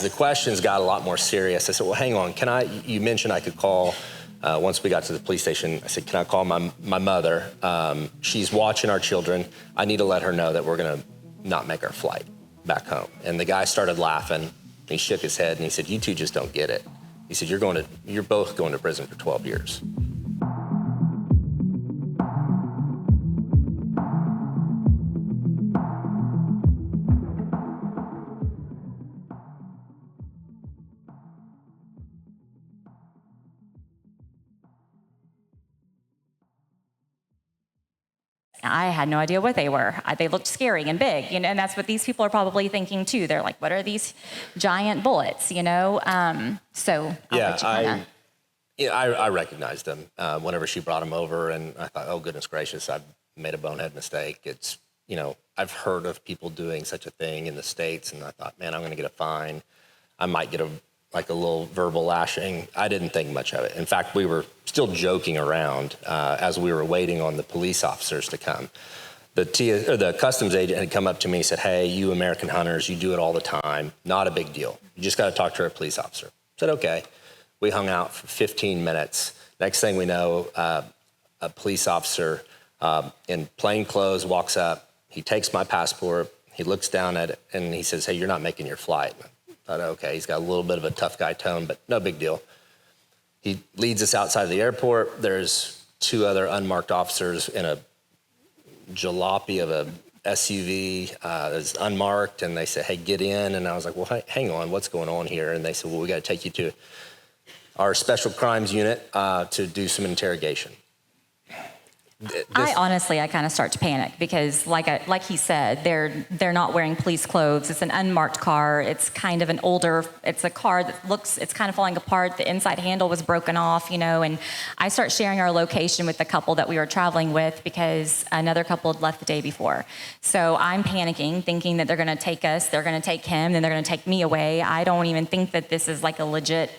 The questions got a lot more serious. I said, well, hang on, you mentioned I could call, once we got to the police station, I said, can I call my mother? She's watching our children. I need to let her know that we're gonna not make our flight back home. And the guy started laughing. He shook his head and he said, you two just don't get it. He said, you're both going to prison for 12 years. I had no idea what they were. They looked scary and big, you know, and that's what these people are probably thinking too. They're like, what are these giant bullets, you know? So I recognized them whenever she brought them over, and I thought, oh, goodness gracious, I've made a bonehead mistake. It's, you know, I've heard of people doing such a thing in the States, and I thought, man, I'm gonna get a fine. I might get a little verbal lashing. I didn't think much of it. In fact, we were still joking around as we were waiting on the police officers to come. The customs agent had come up to me and said, hey, you American hunters, you do it all the time. Not a big deal. You just got to talk to our police officer. I said, okay. We hung out for 15 minutes. Next thing we know, a police officer in plain clothes walks up. He takes my passport. He looks down at it and he says, hey, you're not making your flight. I thought, okay, he's got a little bit of a tough guy tone, but no big deal. He leads us outside of the airport. There's two other unmarked officers in a jalopy of a SUV that's unmarked, and they said, hey, get in. And I was like, well, hang on, what's going on here? And they said, well, we got to take you to our special crimes unit to do some interrogation. I kind of start to panic because, like he said, they're not wearing police clothes. It's an unmarked car. It's kind of it's a car that it's kind of falling apart. The inside handle was broken off, you know. And I start sharing our location with the couple that we were traveling with because another couple had left the day before. So I'm panicking, thinking that they're going to take us, they're going to take him, then they're going to take me away. I don't even think that this is like a legit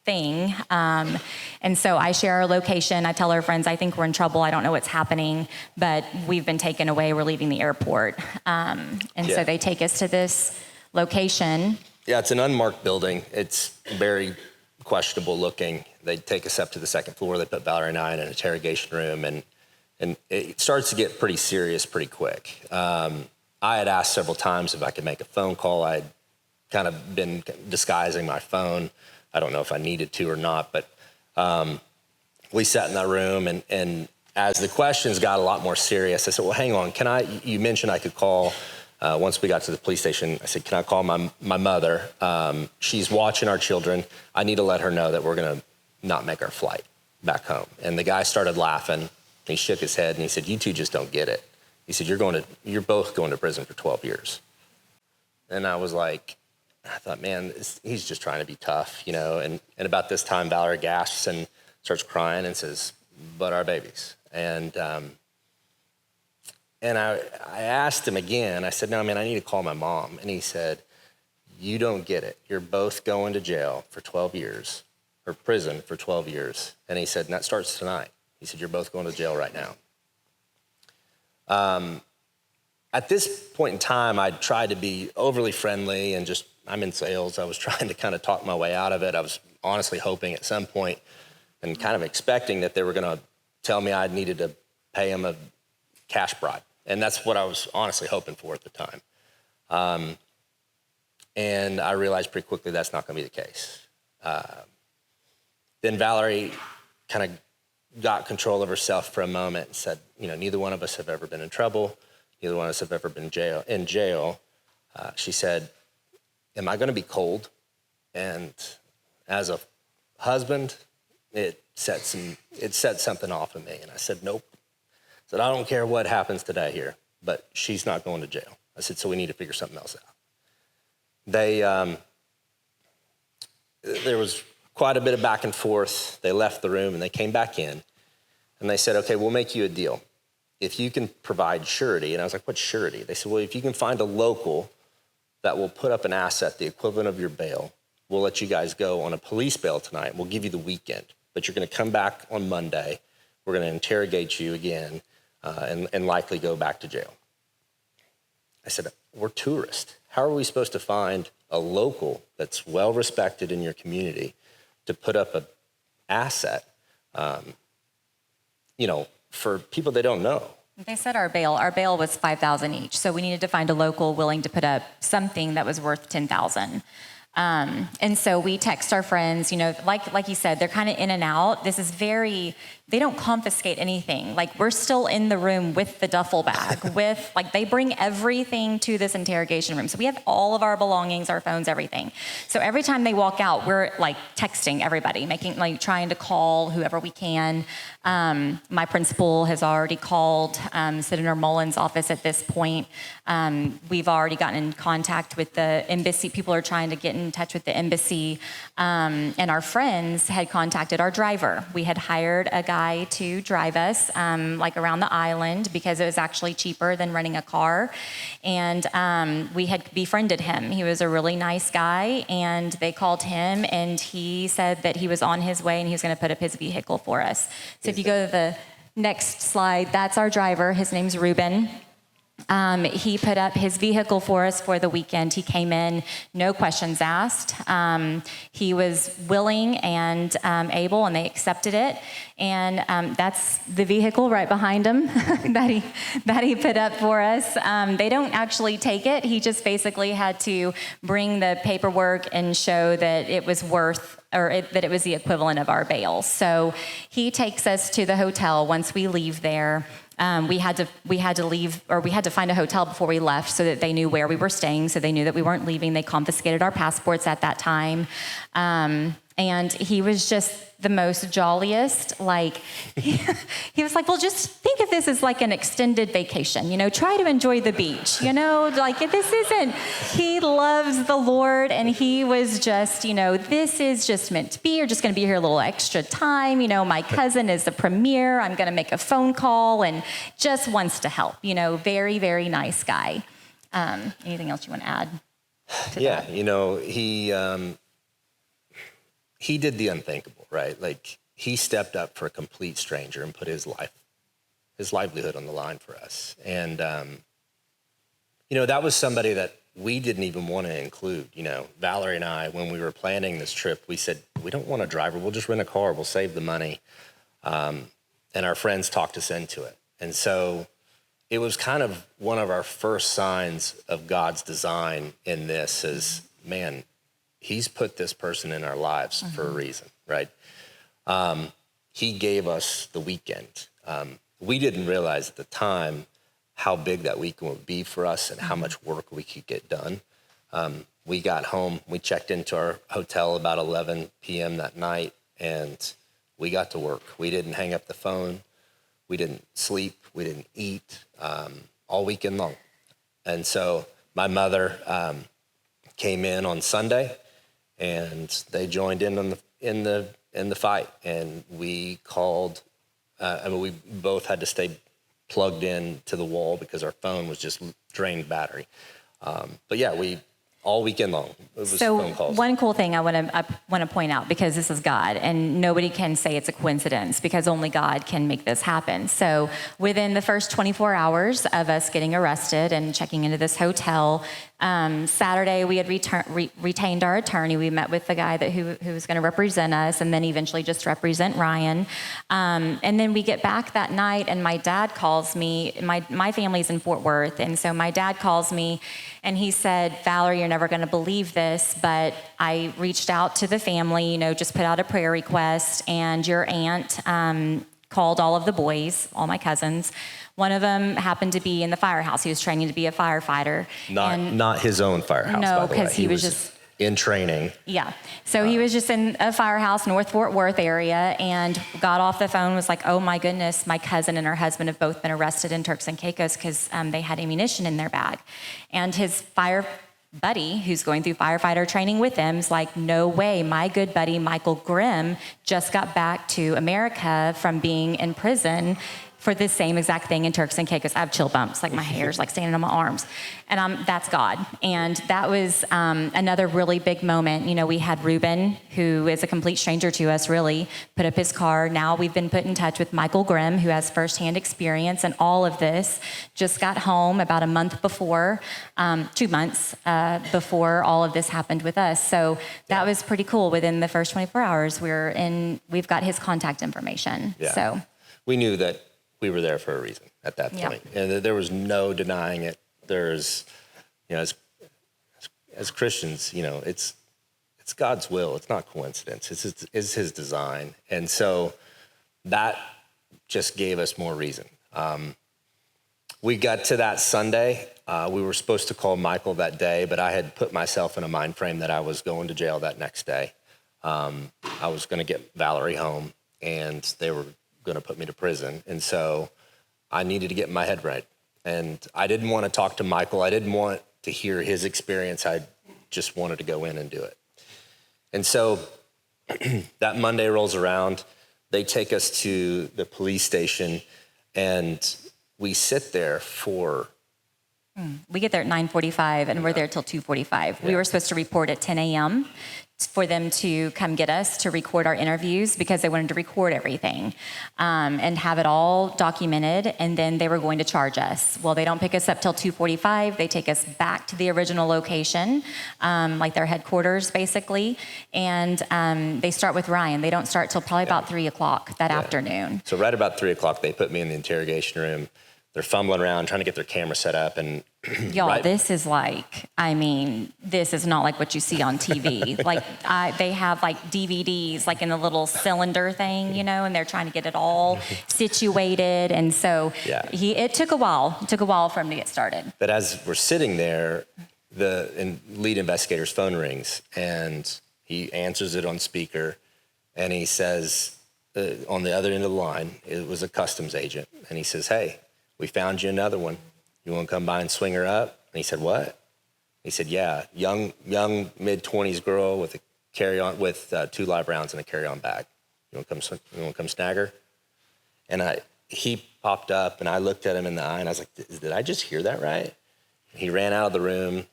thing. And so I share our location. I tell our friends, I think we're in trouble. I don't know what's happening, but we've been taken away. We're leaving the airport. So they take us to this location. Yeah, it's an unmarked building. It's very questionable looking. They take us up to the second floor. They put Valerie and I in an interrogation room, and it starts to get pretty serious pretty quick. I had asked several times if I could make a phone call. I'd kind of been disguising my phone. I don't know if I needed to or not, but we sat in that room, and as the questions got a lot more serious, I said, well, hang on, you mentioned I could call, once we got to the police station, I said, can I call my mother? She's watching our children. I need to let her know that we're gonna not make our flight back home. And the guy started laughing. He shook his head and he said, you two just don't get it. He said, you're both going to prison for 12 years. And I was like, I thought, man, he's just trying to be tough, you know. And about this time, Valerie gasps and starts crying and says, but our babies. And I asked him again, I said, no, man, I need to call my mom. And he said, you don't get it. You're both going to jail for 12 years, or prison for 12 years. And he said, and that starts tonight. He said, you're both going to jail right now. At this point in time, I tried to be overly friendly and I'm in sales. I was trying to kind of talk my way out of it. I was honestly hoping at some point and kind of expecting that they were going to tell me I needed to pay them a cash bribe. And that's what I was honestly hoping for at the time. And I realized pretty quickly that's not going to be the case. Then Valerie kind of got control of herself for a moment and said, you know, neither one of us have ever been in trouble. Neither one of us have ever been in jail. She said, am I going to be cold? And as a husband, it set something off of me. And I said, nope. I said, I don't care what happens today here, but she's not going to jail. I said, so we need to figure something else out. There was quite a bit of back and forth. They left the room and they came back in and they said, okay, we'll make you a deal. If you can provide surety. And I was like, what's surety? They said, well, if you can find a local that will put up an asset, the equivalent of your bail, we'll let you guys go on a police bail tonight. We'll give you the weekend, but you're gonna come back on Monday. We're gonna interrogate you again and likely go back to jail. I said, we're tourists. How are we supposed to find a local that's well respected in your community to put up a asset, for people they don't know? They said our bail was $5,000 each. So we needed to find a local willing to put up something that was worth $10,000. And so we text our friends, like you said, they're kind of in and out. They don't confiscate anything. Like, we're still in the room with the duffel bag they bring everything to this interrogation room. So we have all of our belongings, our phones, everything. So every time they walk out, we're texting everybody, trying to call whoever we can. My principal has already called Senator Mullen's office at this point. We've already gotten in contact with the embassy. People are trying to get in touch with the embassy. And our friends had contacted our driver. We had hired a guy to drive us around the island because it was actually cheaper than renting a car. And we had befriended him. He was a really nice guy, and they called him, and he said that he was on his way and he was going to put up his vehicle for us. So if you go to the next slide, that's our driver. His name's Ruben. He put up his vehicle for us for the weekend. He came in, no questions asked. He was willing and able, and they accepted it. And that's the vehicle right behind him that he put up for us. They don't actually take it. He just basically had to bring the paperwork and show that it was that it was the equivalent of our bail. So he takes us to the hotel once we leave there. We had to leave, or we had to find a hotel before we left so that they knew where we were staying, so they knew that we weren't leaving. They confiscated our passports at that time. And he was just the most jolliest. He was like, well, just think of this as an extended vacation, try to enjoy the beach, this isn't, he loves the Lord. And he was just, this is just meant to be. You're just going to be here a little extra time. My cousin is the premier. I'm going to make a phone call, and just wants to help, very, very nice guy. Anything else you want to add to that? He did the unthinkable, right? He stepped up for a complete stranger and put his livelihood on the line for us. And, that was somebody that we didn't even want to include. Valerie and I, when we were planning this trip, we said, we don't want a driver. We'll just rent a car. We'll save the money. And our friends talked us into it. And so it was kind of one of our first signs of God's design in this is, man, He's put this person in our lives for a reason, right? He gave us the weekend. We didn't realize at the time how big that weekend would be for us and how much work we could get done. We got home, we checked into our hotel about 11 p.m. that night, and we got to work. We didn't hang up the phone. We didn't sleep. We didn't eat all weekend long. And so my mother came in on Sunday, and they joined in the fight. And we called. We both had to stay plugged in to the wall because our phone was just drained battery. But yeah, we all weekend long. It was phone calls. One cool thing I want to point out, because this is God, and nobody can say it's a coincidence because only God can make this happen. So within the first 24 hours of us getting arrested and checking into this hotel, Saturday we had retained our attorney. We met with the guy who was going to represent us, and then eventually just represent Ryan. And then we get back that night, and my dad calls me. My family's in Fort Worth, and so my dad calls me, and he said, "Valerie, you're never going to believe this, but I reached out to the family, just put out a prayer request, and your aunt called all of the boys, all my cousins. One of them happened to be in the firehouse. He was training to be a firefighter. Not his own firehouse, no, by the way. because he was just in training. Yeah. So he was just in a firehouse, North Fort Worth area, and got off the phone, was like, oh my goodness, my cousin and her husband have both been arrested in Turks and Caicos because they had ammunition in their bag. And his fire buddy, who's going through firefighter training with him, is like, no way, my good buddy Michael Grimm just got back to America from being in prison for this same exact thing in Turks and Caicos. I have chill bumps, like my hair's like standing on my arms. And that's God. And that was another really big moment. You know, we had Ruben, who is a complete stranger to us, really, put up his car. Now we've been put in touch with Michael Grimm, who has firsthand experience in all of this. Just got home about a month before, 2 months before all of this happened with us. So that was pretty cool. Within the first 24 hours, we've got his contact information. Yeah. So we knew that we were there for a reason at that point. And there was no denying it. There's, you know, as Christians, you know, it's God's will. It's not coincidence. It's his design. And so that just gave us more reason. We got to that Sunday. We were supposed to call Michael that day, but I had put myself in a mind frame that I was going to jail that next day. I was going to get Valerie home, and they were going to put me to prison. And so I needed to get my head right. And I didn't want to talk to Michael. I didn't want to hear his experience. I just wanted to go in and do it. And so that Monday rolls around. They take us to the police station, and we sit there for... We get there at 9:45, and we're there till 2:45. We were supposed to report at 10 a.m. for them to come get us to record our interviews because they wanted to record everything and have it all documented, and then they were going to charge us. Well, they don't pick us up till 2:45. They take us back to the original location, like their headquarters, basically, and they start with Ryan. They don't start till probably about 3 o'clock that afternoon. So right about 3 o'clock, they put me in the interrogation room. They're fumbling around, trying to get their camera set up. And y'all, this is like, I mean, this is not like what you see on TV. Like, they have like DVDs, like in a little cylinder thing, you know, and they're trying to get it all situated. And so it took a while. It took a while for him to get started. But as we're sitting there, the lead investigator's phone rings, and he answers it on speaker, and he says, on the other end of the line, it was a customs agent, and he says, "Hey, we found you another one. You want to come by and swing her up?" And he said, "What?" He said, "Yeah, young mid-20s girl with a carry-on with 2 live rounds in a carry-on bag. You want to come snag her?" And he popped up, and I looked at him in the eye, and I was like, "Did I just hear that right?" He ran out of the room,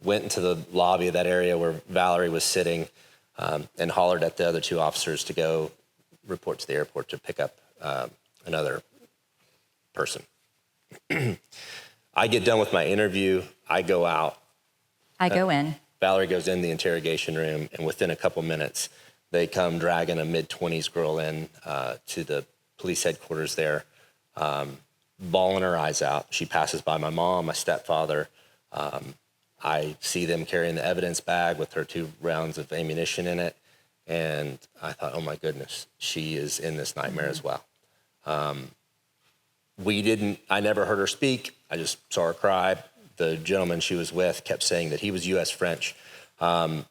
went into the lobby of that area where Valerie was sitting, and hollered at the other 2 officers to go report to the airport to pick up another person. I get done with my interview. I go out. I go in. Valerie goes in the interrogation room, and within a couple minutes, they come dragging a mid-20s girl in to the police headquarters there, bawling her eyes out. She passes by my mom, my stepfather. I see them carrying the evidence bag with her 2 rounds of ammunition in it, and I thought, oh my goodness, she is in this nightmare as well. I never heard her speak. I just saw her cry. The gentleman she was with kept saying that he was U.S. French, and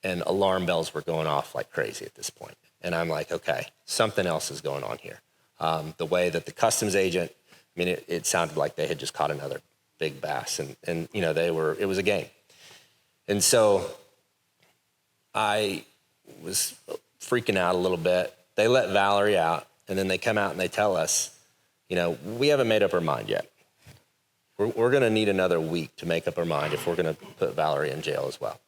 alarm bells were going off like crazy at this point. And I'm like, okay, something else is going on here. The way that the customs agent, I mean, it sounded like they had just caught another big bass, and you know, it was a game. And so I was freaking out a little bit. They let Valerie out, and then they come out and they tell us, you know, we haven't made up our mind yet. We're going to need another week to make up our mind if we're going to put Valerie in jail as well.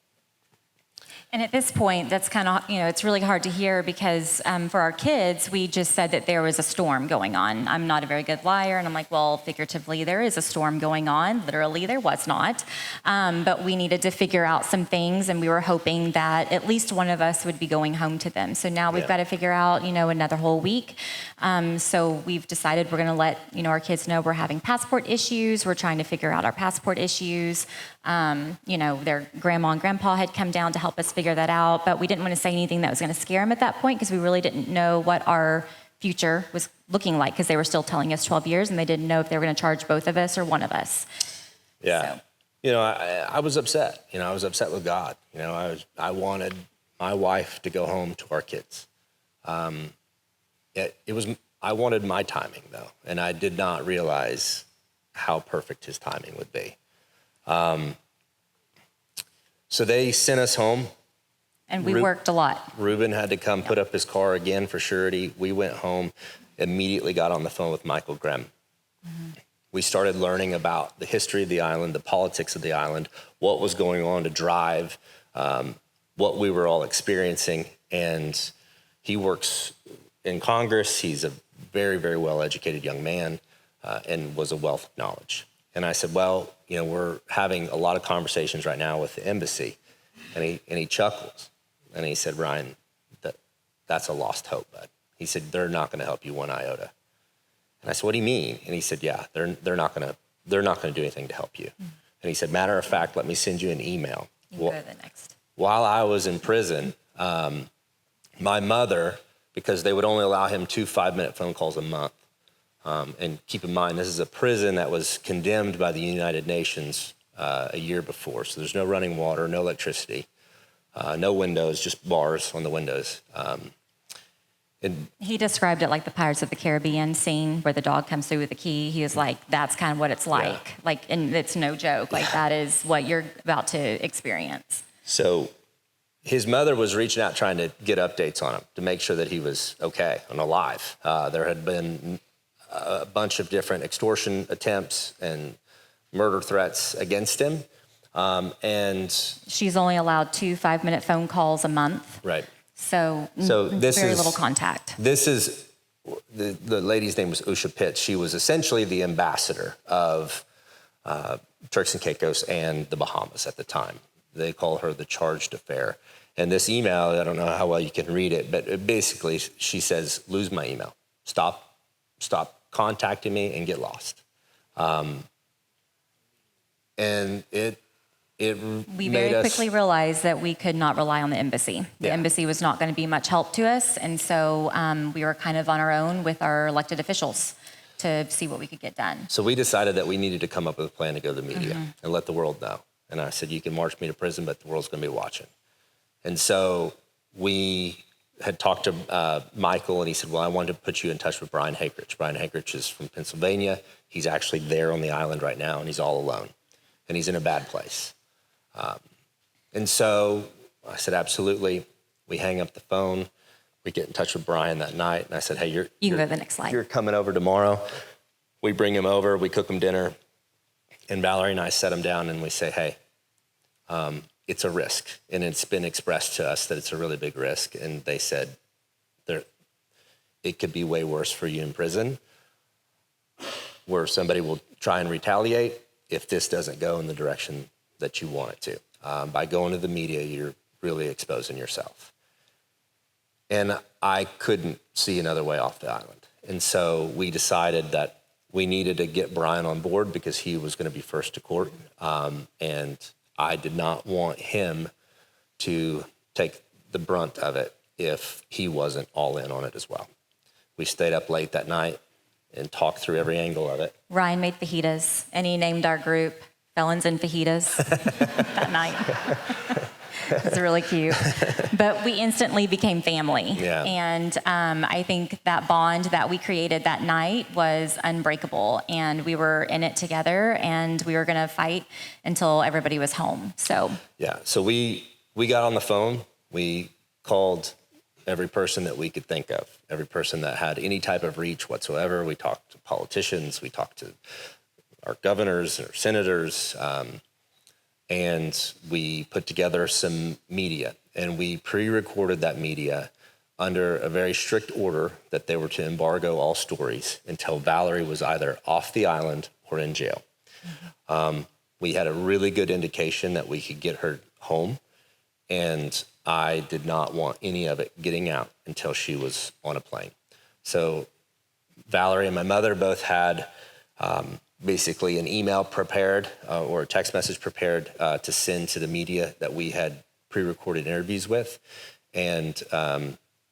And at this point, that's kind of, you know, it's really hard to hear because for our kids, we just said that there was a storm going on. I'm not a very good liar, and I'm like, well, figuratively, there is a storm going on. Literally, there was not. But we needed to figure out some things, and we were hoping that at least one of us would be going home to them. So now we've got to figure out, you know, another whole week. So we've decided we're going to let, you know, our kids know we're having passport issues. We're trying to figure out our passport issues. You know, their grandma and grandpa had come down to help us figure that out, but we didn't want to say anything that was going to scare them at that point because we really didn't know what our future was looking like because they were still telling us 12 years and they didn't know if they were going to charge both of us or one of us. Yeah. So. You know, I was upset. You know, I was upset with God. You know, I wanted my wife to go home to our kids. I wanted my timing though, and I did not realize how perfect his timing would be. So they sent us home. And we worked a lot. Ruben had to come put up his car again for surety. We went home. immediately got on the phone with Michael Grimm. We started learning about the history of the island, the politics of the island, what was going on to drive what we were all experiencing. And he works in Congress. He's a very, very well-educated young man and was a wealth of knowledge. And I said, well, we're having a lot of conversations right now with the embassy. And he chuckles. And he said, Ryan, that's a lost hope, bud. He said, they're not going to help you one iota. And I said, what do you mean? And he said, yeah, they're not going to do anything to help you. And he said, matter of fact, let me send you an email. You can go to the next. While I was in prison, my mother, because they would only allow him 2 5-minute phone calls a month. And keep in mind, this is a prison that was condemned by the United Nations a year before. So there's no running water, no electricity, no windows, just bars on the windows. He described it like the Pirates of the Caribbean scene where the dog comes through with the key. He was like, that's kind of what it's like. Yeah. And it's no joke. That is what you're about to experience. So his mother was reaching out trying to get updates on him to make sure that he was okay and alive. There had been a bunch of different extortion attempts and murder threats against him. And she's only allowed 2 5-minute phone calls a month. Right. So this very is little contact. This is, the lady's name was Usha Pitts. She was essentially the ambassador of Turks and Caicos and the Bahamas at the time. They call her the chargé d'affaires. And this email, I don't know how well you can read it, but basically she says, lose my email. Stop contacting me and get lost. And we very quickly realized that we could not rely on the embassy. The embassy was not going to be much help to us. And so we were kind of on our own with our elected officials to see what we could get done. So we decided that we needed to come up with a plan to go to the media and let the world know. And I said, you can march me to prison, but the world's going to be watching. And so we had talked to Michael, and he said, well, I wanted to put you in touch with Brian Hakerich. Brian Hakerich is from Pennsylvania. He's actually there on the island right now, and he's all alone. And he's in a bad place. And so I said, absolutely. We hang up the phone. We get in touch with Brian that night. And I said, hey, you can go to the next slide. You're coming over tomorrow. We bring him over. We cook him dinner. And Valerie and I set him down and we say, hey, it's a risk. And it's been expressed to us that it's a really big risk. And they said, it could be way worse for you in prison, where somebody will try and retaliate if this doesn't go in the direction that you want it to. By going to the media, you're really exposing yourself. And I couldn't see another way off the island. And so we decided that we needed to get Brian on board because he was going to be first to court. And I did not want him to take the brunt of it if he wasn't all in on it as well. We stayed up late that night and talked through every angle of it. Ryan made fajitas, and he named our group Felons and Fajitas that night. It was really cute. But we instantly became family. Yeah. And I think that bond that we created that night was unbreakable. And we were in it together, and we were going to fight until everybody was home. So we got on the phone. We called every person that we could think of, every person that had any type of reach whatsoever. We talked to politicians. We talked to our governors, our senators, and we put together some media. And we pre-recorded that media under a very strict order that they were to embargo all stories until Valerie was either off the island or in jail. We had a really good indication that we could get her home, and I did not want any of it getting out until she was on a plane. So Valerie and my mother both had basically an email prepared or a text message prepared to send to the media that we had pre-recorded interviews with. And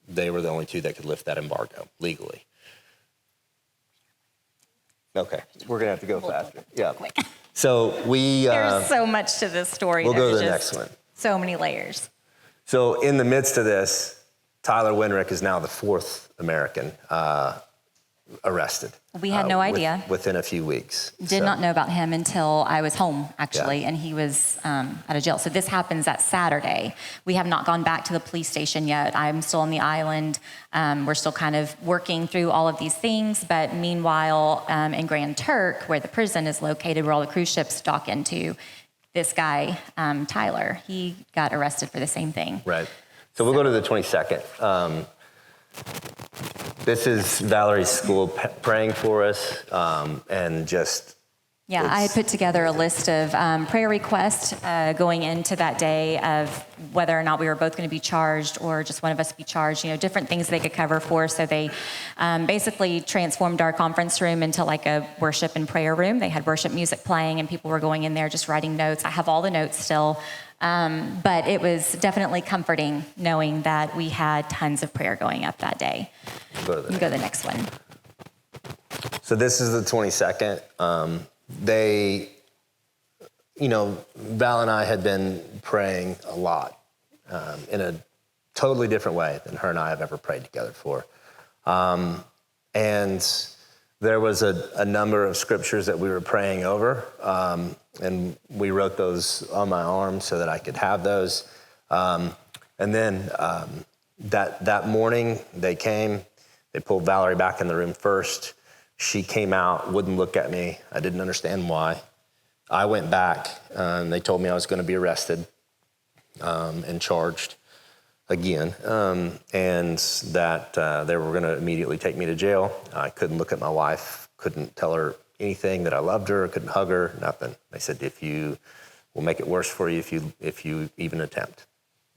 they were the only two that could lift that embargo legally. Okay, we're gonna have to go faster. Yeah. So there's so much to this story. We'll go to the next one. So many layers. So in the midst of this, Tyler Winrick is now the fourth American arrested. We had no idea. Within a few weeks. Did not know about him until I was home, actually, Yeah. and he was out of jail. So this happens that Saturday. We have not gone back to the police station yet. I'm still on the island. We're still kind of working through all of these things. But meanwhile, in Grand Turk, where the prison is located, where all the cruise ships dock into, this guy, Tyler, he got arrested for the same thing. Right. So we'll go to the 22nd. This is Valerie's school praying for us, and just... Yeah, I had put together a list of prayer requests going into that day of whether or not we were both going to be charged or just one of us be charged, different things they could cover for us. So they basically transformed our conference room into like a worship and prayer room. They had worship music playing and people were going in there just writing notes. I have all the notes still. But it was definitely comforting knowing that we had tons of prayer going up that day. Go to You go to the next one. So this is the 22nd. Val and I had been praying a lot in a totally different way than her and I have ever prayed together before. And there was a number of scriptures that we were praying over, and we wrote those on my arm so that I could have those. And then that morning they came, they pulled Valerie back in the room first. She came out, wouldn't look at me. I didn't understand why. I went back, and they told me I was going to be arrested and charged again, and that they were going to immediately take me to jail. I couldn't look at my wife, couldn't tell her anything that I loved her, couldn't hug her, nothing. They said, we'll make it worse for you if you even attempt.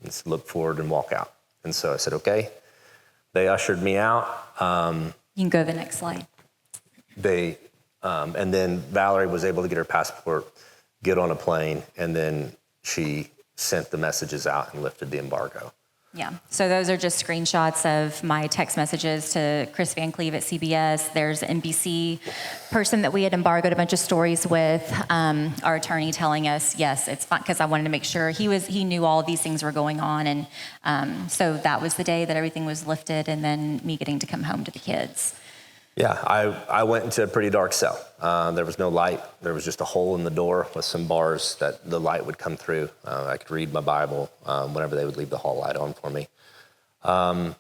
Just look forward and walk out. And so I said, okay. They ushered me out. You can go to the next slide. And then Valerie was able to get her passport, get on a plane, and then she sent the messages out and lifted the embargo. Yeah, so those are just screenshots of my text messages to Chris Van Cleve at CBS. There's an NBC person that we had embargoed a bunch of stories with, our attorney telling us, yes, it's fine, because I wanted to make sure he knew all of these things were going on. And so that was the day that everything was lifted, and then me getting to come home to the kids. Yeah, I went into a pretty dark cell. There was no light. There was just a hole in the door with some bars that the light would come through. I could read my Bible whenever they would leave the hall light on for me. That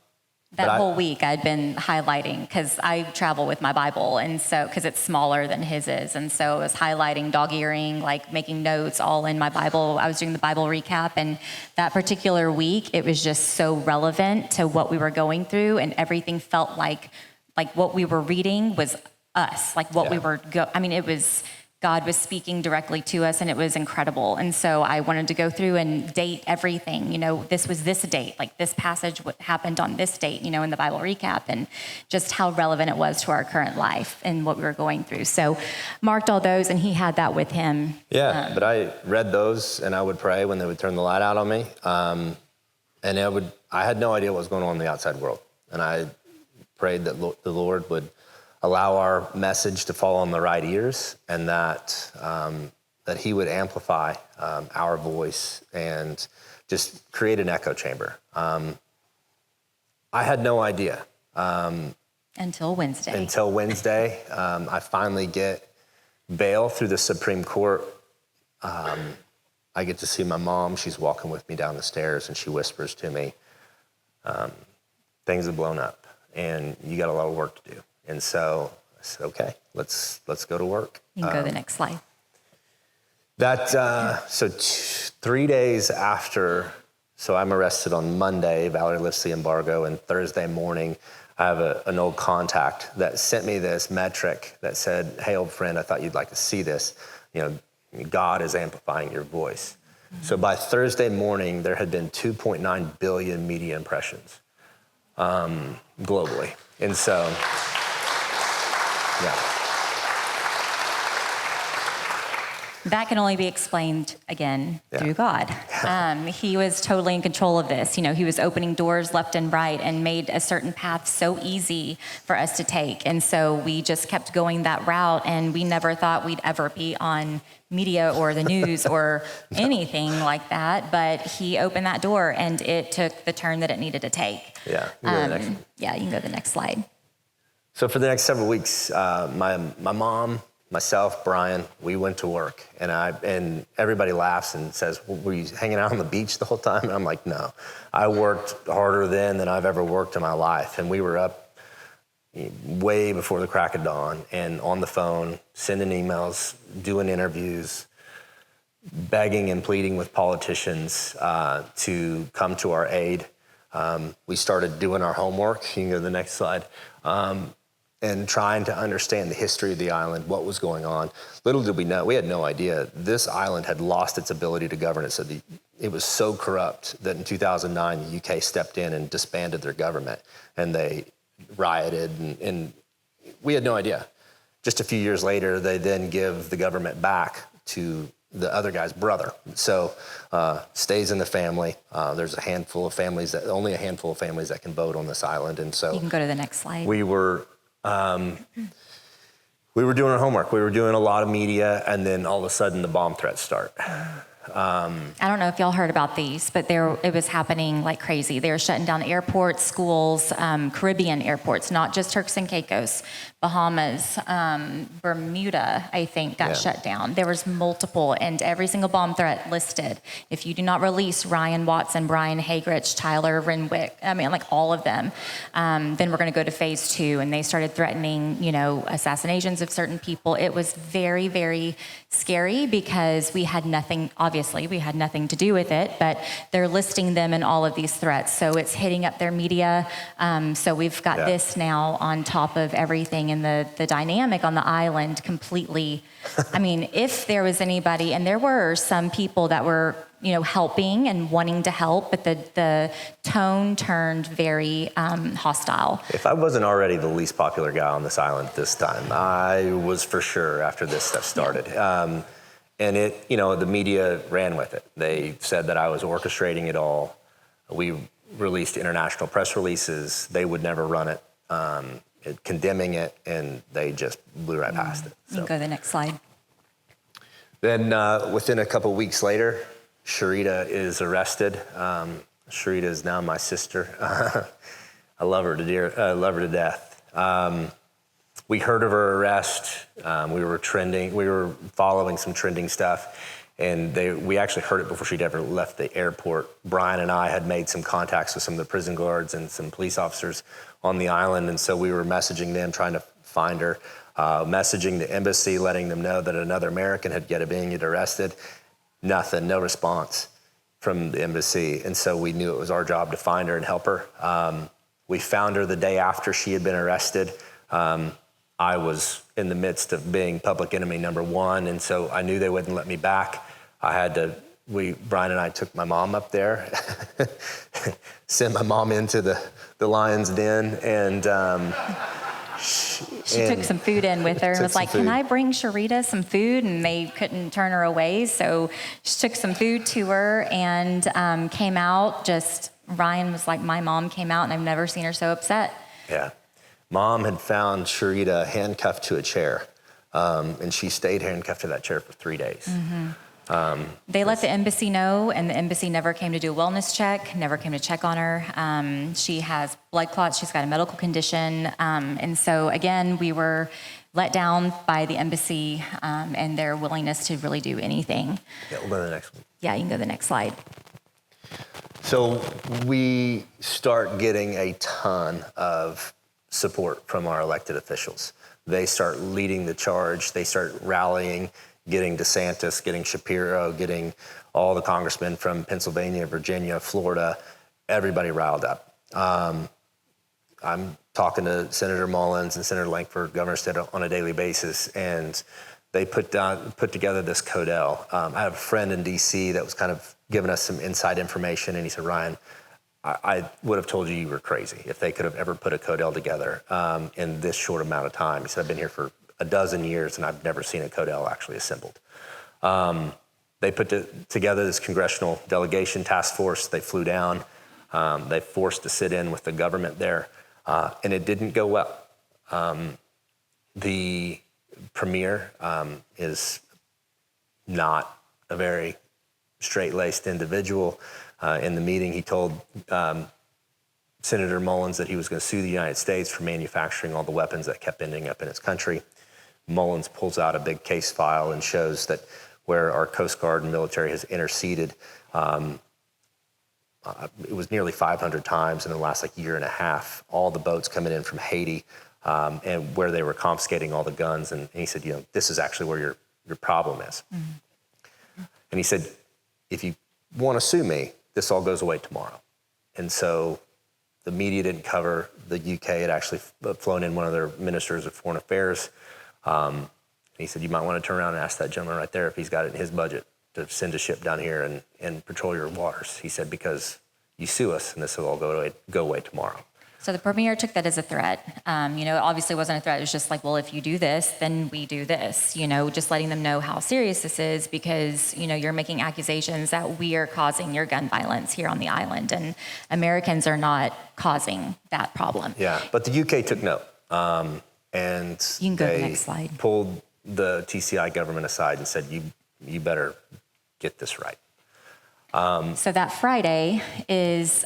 whole week I'd been highlighting, because I travel with my Bible, and so, because it's smaller than his is, and so I was highlighting, dog earing, like making notes all in my Bible. I was doing the Bible recap, and that particular week, it was just so relevant to what we were going through, and everything felt like what we were reading was us, like what we were, it was, God was speaking directly to us, and it was incredible. And so I wanted to go through and date everything, this was this date, like this passage happened on this date, in the Bible recap, and just how relevant it was to our current life and what we were going through. So marked all those, and he had that with him. Yeah, but I read those, and I would pray when they would turn the light out on me. And I had no idea what was going on in the outside world. And I prayed that the Lord would allow our message to fall on the right ears, and that he would amplify our voice and just create an echo chamber. I had no idea. Until Wednesday. I finally get bail through the Supreme Court. I get to see my mom. She's walking with me down the stairs, and she whispers to me, things have blown up, and you got a lot of work to do. And so I said, okay, let's go to work. You can go to the next slide. 3 days after, so I'm arrested on Monday, Valerie lifts the embargo, and Thursday morning, I have an old contact that sent me this metric that said, hey, old friend, I thought you'd like to see this. God is amplifying your voice. Mm-hmm. So by Thursday morning, there had been 2.9 billion media impressions globally. And so, yeah. That can only be explained, again, through God. He was totally in control of this. He was opening doors left and right and made a certain path so easy for us to take. And so we just kept going that route, and we never thought we'd ever be on media or the news or anything like that. But he opened that door, and it took the turn that it needed to take. Yeah, you can go to the next slide. So for the next several weeks, my mom, myself, Brian, we went to work, and everybody laughs and says, well, "Were you hanging out on the beach the whole time?" And I'm like, "No, I worked harder then than I've ever worked in my life." And we were up way before the crack of dawn and on the phone, sending emails, doing interviews, begging and pleading with politicians to come to our aid. We started doing our homework. You can go to the next slide. And trying to understand the history of the island, what was going on. Little did we know, we had no idea, this island had lost its ability to govern it. So it was so corrupt that in 2009, the UK stepped in and disbanded their government, and they rioted, and we had no idea. Just a few years later, they then give the government back to the other guy's brother. So stays in the family. There's only a handful of families that can vote on this island. And so You can go to the next slide. we were doing our homework. We were doing a lot of media, and then all of a sudden the bomb threats start. I don't know if y'all heard about these, but it was happening like crazy. They were shutting down airports, schools, Caribbean airports, not just Turks and Caicos, Bahamas, Bermuda, I think, got shut down. There was multiple, and every single bomb threat listed. If you do not release Ryan Watson, Brian Hagerich, Tyler Renwick, like all of them, then we're going to go to phase 2. And they started threatening, assassinations of certain people. It was very, very scary because we had nothing to do with it, but they're listing them in all of these threats. So it's hitting up their media. So we've got this now on top of everything, and the dynamic on the island completely. If there was anybody, and there were some people that were, helping and wanting to help, but the tone turned very hostile. If I wasn't already the least popular guy on this island at this time, I was for sure after this stuff started. And the media ran with it. They said that I was orchestrating it all. We released international press releases. They would never run it, condemning it, and they just blew right past it. You can go to the next slide. Then within a couple weeks later, Sharita is arrested. Sharita is now my sister. I love her to death. We heard of her arrest. We were following some trending stuff, and we actually heard it before she'd ever left the airport. Brian and I had made some contacts with some of the prison guards and some police officers on the island, and so we were messaging them, trying to find her, messaging the embassy, letting them know that another American had being arrested. Nothing, no response from the embassy, and so we knew it was our job to find her and help her. We found her the day after she had been arrested. I was in the midst of being public enemy number 1, and so I knew they wouldn't let me back. Brian and I took my mom up there, sent my mom into the lion's den, and she took some food in with her and was like, "Can I bring Sharita some food?" And they couldn't turn her away, so she took some food to her and came out. Ryan was like, "My mom came out, and I've never seen her so upset." Yeah. Mom had found Sharita handcuffed to a chair, and she stayed handcuffed to that chair for 3 days. Mm-hmm. They let the embassy know, and the embassy never came to do a wellness check, never came to check on her. She has blood clots. She's got a medical condition. And so, again, we were let down by the embassy and their willingness to really do anything. Yeah, we'll go to the next one. Yeah, you can go to the next slide. So we start getting a ton of support from our elected officials. They start leading the charge. They start rallying, getting DeSantis, getting Shapiro, getting all the congressmen from Pennsylvania, Virginia, Florida, everybody riled up. I'm talking to Senator Mullins and Senator Lankford, Governor Stitt on a daily basis, and they put together this codel. I have a friend in DC that was kind of giving us some inside information, and he said, "Ryan, I would have told you were crazy if they could have ever put a codel together in this short amount of time." He said, "I've been here for a dozen years and I've never seen a codel actually assembled." They put together this congressional delegation task force. They flew down. They forced to sit in with the government there, and it didn't go well. The premier is not a very straight-laced individual. In the meeting, he told Senator Mullins that he was going to sue the United States for manufacturing all the weapons that kept ending up in his country. Mullins pulls out a big case file and shows that where our Coast Guard and military has interceded, it was nearly 500 times in the last year and a half, all the boats coming in from Haiti, and where they were confiscating all the guns. And he said, this is actually where your problem is. Mm-hmm. And he said, if you want to sue me, this all goes away tomorrow. And so the media didn't cover. The UK had actually flown in one of their ministers of foreign affairs. He said, you might want to turn around and ask that gentleman right there if he's got it in his budget to send a ship down here and patrol your waters. He said, because you sue us and this will all go away tomorrow. So the premier took that as a threat. It obviously wasn't a threat. It was just well, if you do this, then we do this, just letting them know how serious this is because, you're making accusations that we are causing your gun violence here on the island and Americans are not causing that problem. Yeah, but the UK took note. And you can go to the next slide. Pulled the TCI government aside and said, you better get this right. So that Friday is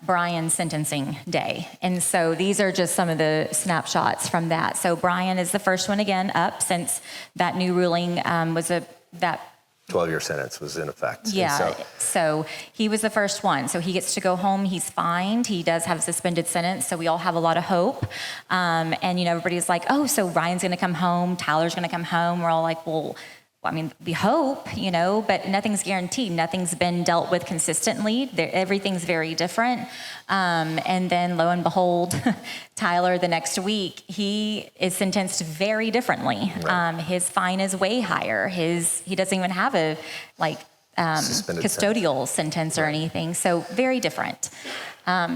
Brian's sentencing day. And so these are just some of the snapshots from that. So Brian is the first one again up since that new ruling was that 12-year sentence was in effect. Yeah, so he was the first one. So he gets to go home. He's fined. He does have a suspended sentence. So we all have a lot of hope. And, everybody's like, oh, so Ryan's going to come home. Tyler's going to come home. We're all like, well, we hope, but nothing's guaranteed. Nothing's been dealt with consistently. Everything's very different. And then lo and behold, Tyler, the next week, he is sentenced very differently. Right. His fine is way higher. He doesn't even have a custodial sentence or anything. So very different.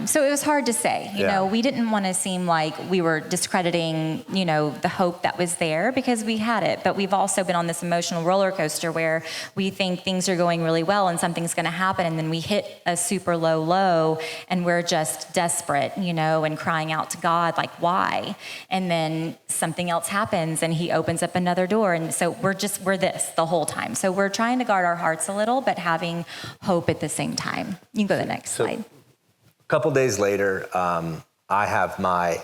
So it was hard to say, we didn't want to seem like we were discrediting, the hope that was there because we had it. But we've also been on this emotional roller coaster where we think things are going really well and something's going to happen. And then we hit a super low and we're just desperate, and crying out to God, like, why? And then something else happens and he opens up another door. And so we're this the whole time. So we're trying to guard our hearts a little, but having hope at the same time. You can go to the next slide. A couple days later, I have my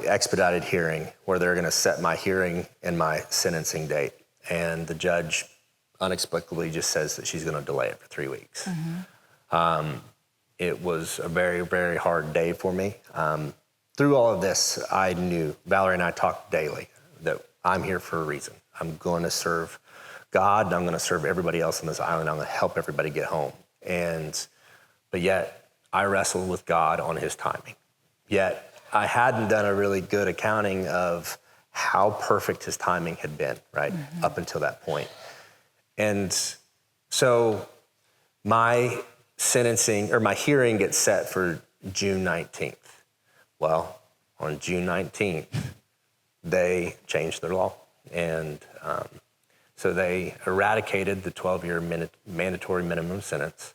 expedited hearing where they're going to set my hearing and my sentencing date, and the judge unexplicably just says that she's going to delay it for 3 weeks. Mm-hmm. It was a very, very hard day for me. Through all of this, I knew Valerie and I talked daily that I'm here for a reason. I'm going to serve God. I'm going to serve everybody else on this island. I'm going to help everybody get home. But yet I wrestled with God on his timing. Yet I hadn't done a really good accounting of how perfect his timing had been, right? Mm-hmm. Up until that point. And so my hearing gets set for June 19th. Well, on June 19th, they changed their law. And so they eradicated the 12-year mandatory minimum sentence.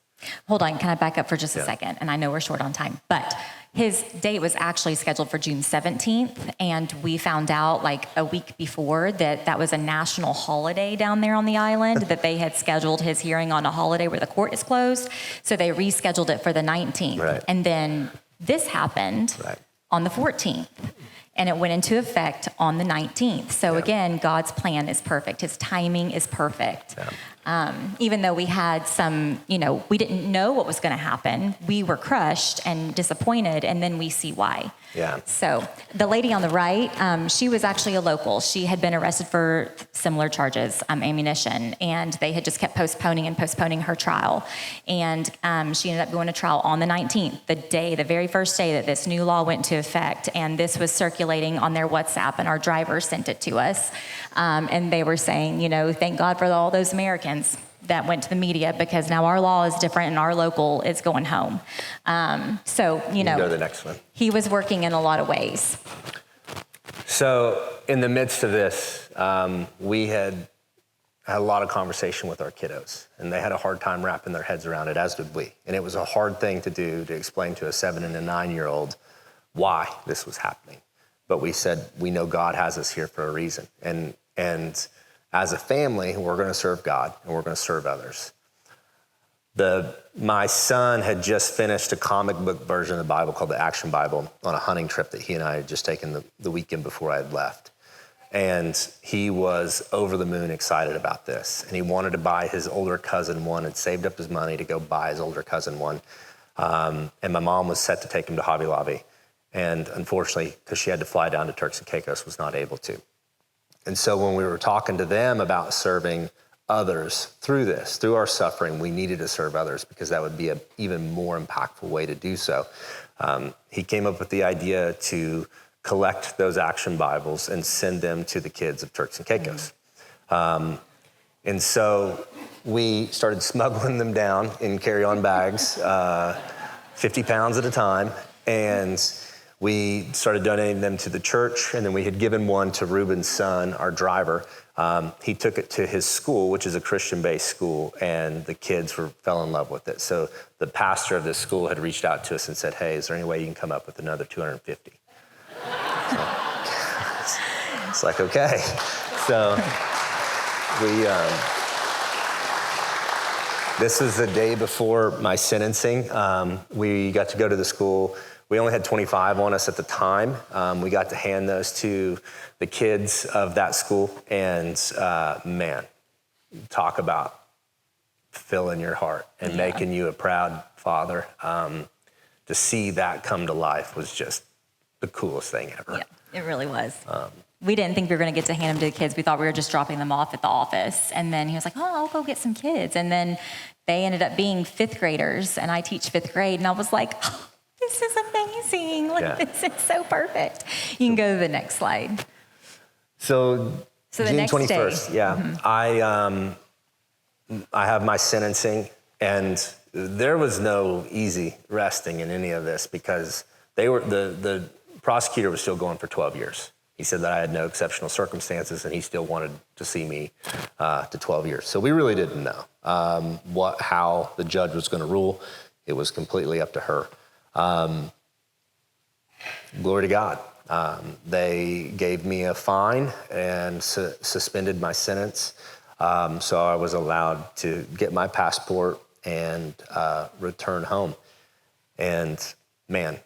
Hold on, can I back up for just a second? And I know we're short on time, but his date was actually scheduled for June 17th, and we found out a week before that was a national holiday down there on the island, that they had scheduled his hearing on a holiday where the court is closed, so they rescheduled it for the 19th. Right. And then this happened on the 14th. And it went into effect on the 19th. So again, God's plan is perfect. His timing is perfect. Yeah. Even though we had some, we didn't know what was going to happen. We were crushed and disappointed, and then we see why. Yeah. So the lady on the right, she was actually a local. She had been arrested for similar charges, ammunition, and they had just kept postponing her trial. And she ended up going to trial on the 19th, the very first day that this new law went into effect. And this was circulating on their WhatsApp, and our driver sent it to us. And they were saying, thank God for all those Americans that went to the media, because now our law is different and our local is going home. So, you go to the next one. He was working in a lot of ways. So in the midst of this, we had a lot of conversation with our kiddos, and they had a hard time wrapping their heads around it, as did we. And it was a hard thing to do, to explain to a 7 and a 9-year-old why this was happening. But we said, we know God has us here for a reason. And as a family, we're going to serve God and we're going to serve others. My son had just finished a comic book version of the Bible called the Action Bible on a hunting trip that he and I had just taken the weekend before I had left. And he was over the moon excited about this. And he wanted to buy his older cousin one and saved up his money to go buy his older cousin one. And my mom was set to take him to Hobby Lobby. And unfortunately, because she had to fly down to Turks and Caicos, was not able to. And so when we were talking to them about serving others through our suffering, we needed to serve others because that would be an even more impactful way to do so. He came up with the idea to collect those Action Bibles and send them to the kids of Turks and Caicos. And so we started smuggling them down in carry-on bags, 50 pounds at a time, and we started donating them to the church, and then we had given one to Ruben's son, our driver. He took it to his school, which is a Christian-based school, and the kids fell in love with it. So the pastor of this school had reached out to us and said, hey, is there any way you can come up with another 250? So, it's like, okay. So this was the day before my sentencing. We got to go to the school. We only had 25 on us at the time. We got to hand those to the kids of that school. And man, talk about filling your heart and making you a proud father. To see that come to life was just the coolest thing ever. Yeah, it really was. We didn't think we were going to get to hand them to the kids. We thought we were just dropping them off at the office. And then he was like, oh, I'll go get some kids. And then they ended up being fifth graders, and I teach fifth grade. And I was like, oh, this is amazing. This is so perfect. You can go to the next slide. So the June next 21st, day. I have my sentencing, and there was no easy resting in any of this because the prosecutor was still going for 12 years. He said that I had no exceptional circumstances, and he still wanted to see me to 12 years. So we really didn't know how the judge was going to rule. It was completely up to her. Glory to God. They gave me a fine and suspended my sentence. So I was allowed to get my passport and return home. And man,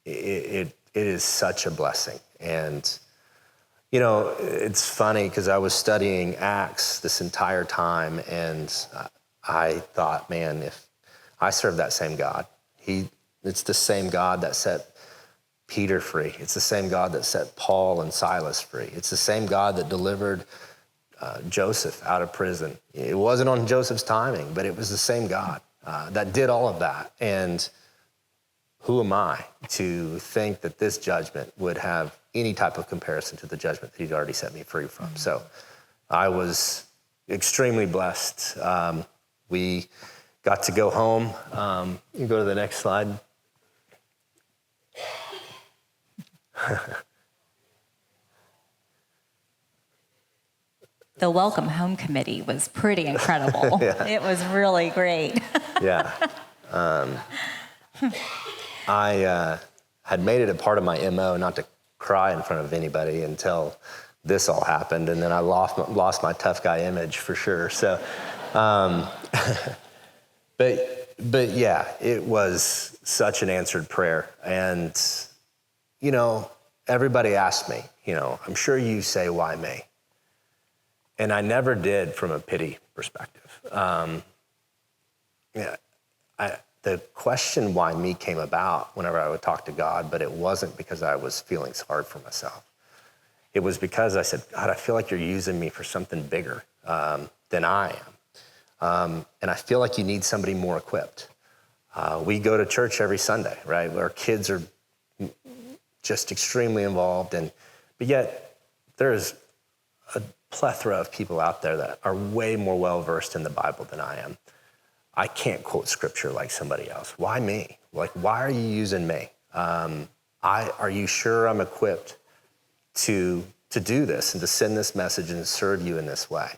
it is such a blessing. And, you know, it's funny because I was studying Acts this entire time, and I thought, man, if I serve that same God, it's the same God that set Peter free. It's the same God that set Paul and Silas free. It's the same God that delivered Joseph out of prison. It wasn't on Joseph's timing, but it was the same God that did all of that. And who am I to think that this judgment would have any type of comparison to the judgment that he'd already set me free from? So I was extremely blessed. We got to go home. You go to the next slide. The Welcome Home Committee was pretty incredible. It was really great. Yeah. I had made it a part of my MO not to cry in front of anybody until this all happened, and then I lost my tough guy image for sure. So, but yeah, it was such an answered prayer. And, you know, everybody asked me, you know, I'm sure you say, why me? And I never did from a pity perspective. The question why me came about whenever I would talk to God, but it wasn't because I was feeling sorry for myself. It was because I said, God, I feel like you're using me for something bigger than I am. And I feel like you need somebody more equipped. We go to church every Sunday, right? Our kids are just extremely involved. But yet there's a plethora of people out there that are way more well-versed in the Bible than I am. I can't quote scripture like somebody else. Why me? Like, why are you using me? Are you sure I'm equipped to do this and to send this message and to serve you in this way?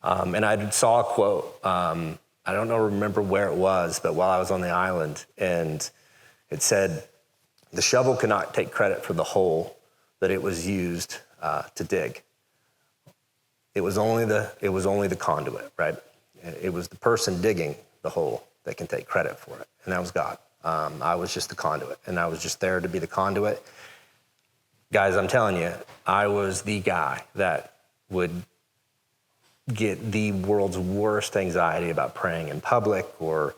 And I saw a quote. I don't remember where it was, but while I was on the island, and it said, "The shovel cannot take credit for the hole that it was used to dig. It was only the conduit, right? It was the person digging the hole that can take credit for it, and that was God. I was just the conduit, and I was just there to be the conduit. Guys, I'm telling you, I was the guy that would get the world's worst anxiety about praying in public or,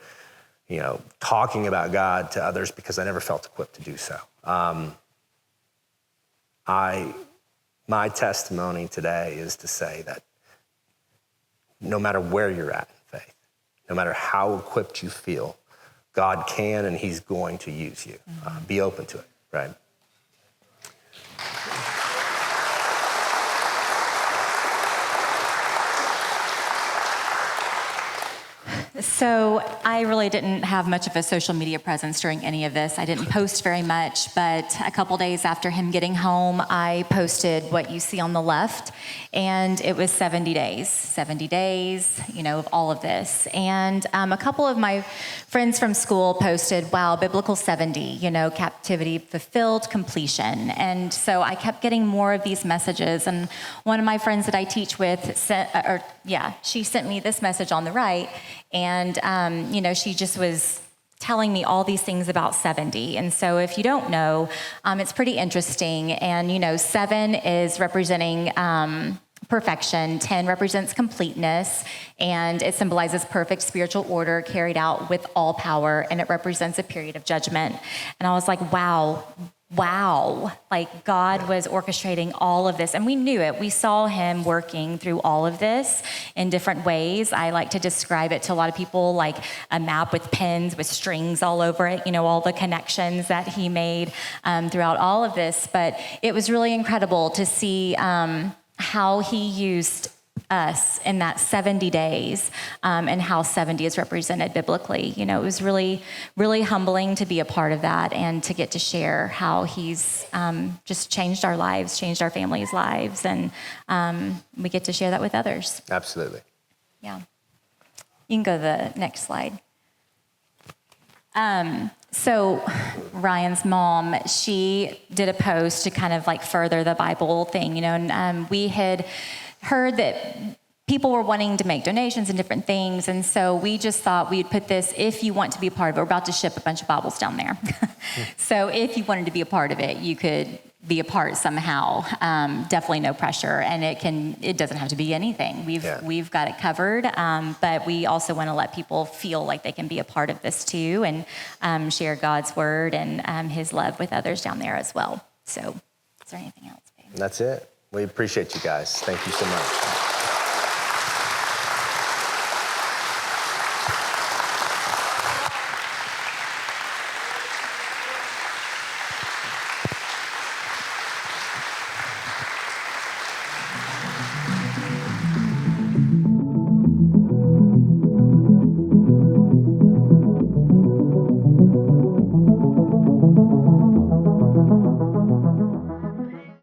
talking about God to others because I never felt equipped to do so. My testimony today is to say that no matter where you're at in faith, no matter how equipped you feel, God can and he's going to use you. Be open to it, right? So I really didn't have much of a social media presence during any of this. I didn't post very much, but a couple days after him getting home, I posted what you see on the left, and it was 70 days, of all of this. And a couple of my friends from school posted, wow, biblical 70, captivity fulfilled, completion. And so I kept getting more of these messages. And one of my friends that I teach with she sent me this message on the right. And, she just was telling me all these things about 70. And so if you don't know, it's pretty interesting. And, 7 is representing perfection, 10 represents completeness, and it symbolizes perfect spiritual order carried out with all power, and it represents a period of judgment. And I was like, wow, like God was orchestrating all of this, and we knew it. We saw him working through all of this in different ways. I like to describe it to a lot of people like a map with pins with strings all over it, all the connections that he made throughout all of this. But it was really incredible to see how he used us in that 70 days and how 70 is represented biblically. It was really, really humbling to be a part of that and to get to share how he's just changed our lives, changed our families' lives, and we get to share that with others. Absolutely. Yeah. You can go to the next slide. So Ryan's mom, she did a post to kind of like further the Bible thing, and we had heard that people were wanting to make donations and different things. And so we just thought we'd put this, if you want to be a part of it, we're about to ship a bunch of Bibles down there. So if you wanted to be a part of it, you could be a part somehow. Definitely no pressure. And it doesn't have to be anything. We've got it covered. But we also want to let people feel like they can be a part of this too, and share God's word and his love with others down there as well. So is there anything else, babe? That's it. We appreciate you guys. Thank you so much.